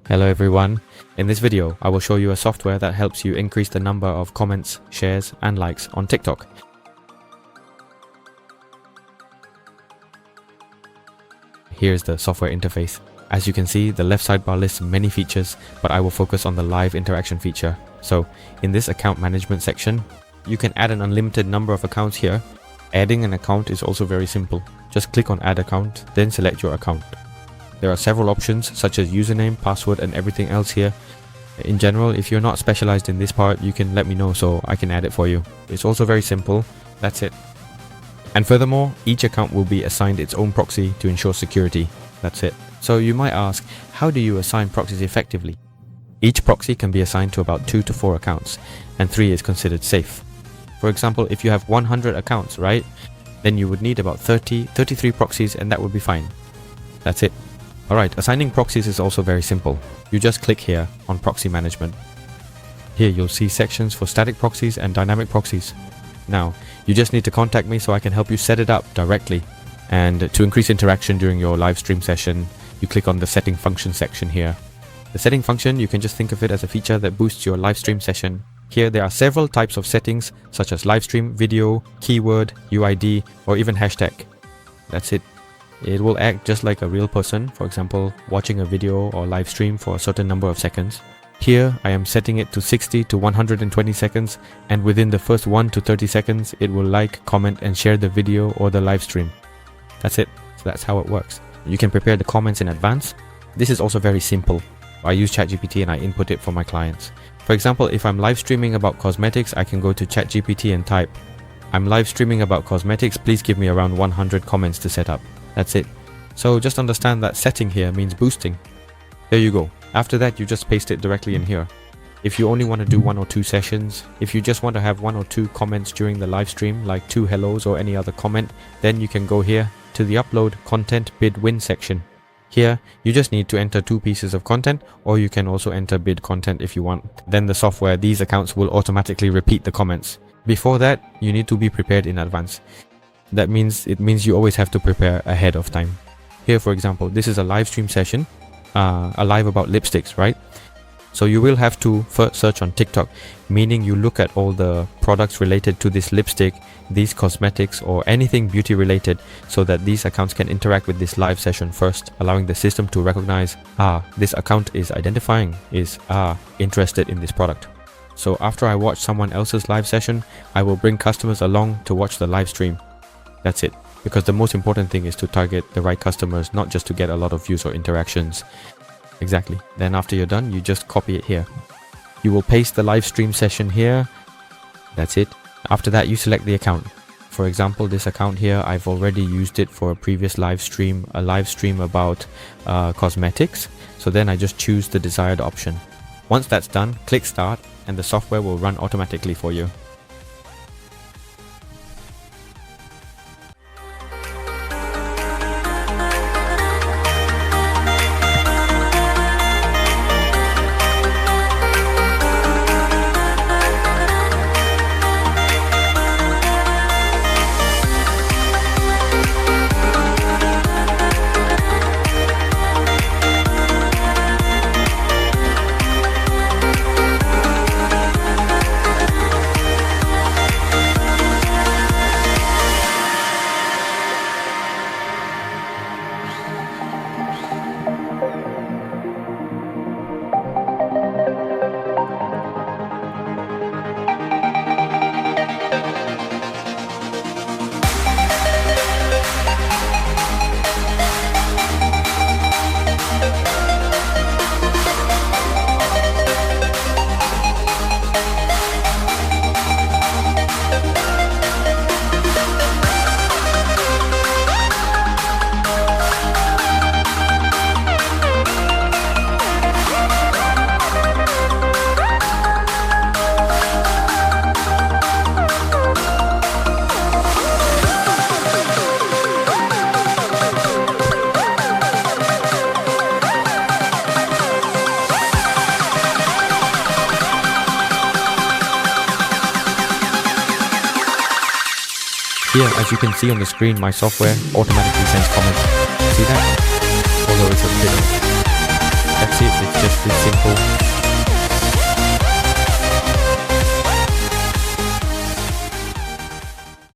Hello everyone. In this video, I will show you a software that helps you increase the number of comments, shares and likes on TikTok. Here's the software interface. As you can see, the left sidebar lists many features, but I will focus on the live interaction feature. So, in this account management section, you can add an unlimited number of accounts here. Adding an account is also very simple. Just click on add account, then select your account. There are several options such as username, password and everything else here. In general, if you're not specialized in this part, you can let me know so I can add it for you. It's also very simple. That's it. And furthermore, each account will be assigned its own proxy to ensure security. That's it. So you might ask, how do you assign proxies effectively? Each proxy can be assigned to about 2 to 4 accounts, and 3 is considered safe. For example, if you have 100 accounts, right? Then you would need about 33 proxies and that would be fine. That's it. Alright, assigning proxies is also very simple. You just click here on proxy management. Here you'll see sections for static proxies and dynamic proxies. Now, you just need to contact me so I can help you set it up directly. And to increase interaction during your live stream session, you click on the setting function section here. The setting function, you can just think of it as a feature that boosts your live stream session. Here there are several types of settings such as live stream, video, keyword, UID or even hashtag. That's it. It will act just like a real person, for example, watching a video or live stream for a certain number of seconds. Here, I am setting it to 60 to 120 seconds, and within the first 1 to 30 seconds, it will like, comment and share the video or the live stream. That's it. So that's how it works. You can prepare the comments in advance. This is also very simple. I use ChatGPT and I input it for my clients. For example, if I'm live streaming about cosmetics, I can go to ChatGPT and type, "I'm live streaming about cosmetics, please give me around 100 comments to set up." That's it. So just understand that setting here means boosting. There you go. After that, you just paste it directly in here. If you only want to do 1 or 2 sessions, if you just want to have 1 or 2 comments during the live stream, like 2 hellos or any other comment, then you can go here to the upload content bid win section. Here, you just need to enter 2 pieces of content, or you can also enter bid content if you want. Then the software, these accounts will automatically repeat the comments. Before that, you need to be prepared in advance. It means you always have to prepare ahead of time. Here, for example, this is a live stream session, a live about lipsticks, right? So you will have to first search on TikTok, meaning you look at all the products related to this lipstick, these cosmetics or anything beauty related, so that these accounts can interact with this live session first, allowing the system to recognize, this account is interested in this product. So after I watch someone else's live session, I will bring customers along to watch the live stream. That's it. Because the most important thing is to target the right customers, not just to get a lot of views or interactions. Exactly. Then after you're done, you just copy it here. You will paste the live stream session here. That's it. After that, you select the account. For example, this account here, I've already used it for a previous live stream, a live stream about cosmetics. So then I just choose the desired option. Once that's done, click start and the software will run automatically for you. Here, as you can see on the screen, my software automatically sends comments. See that? Although it's a bit That's it, it's just this simple.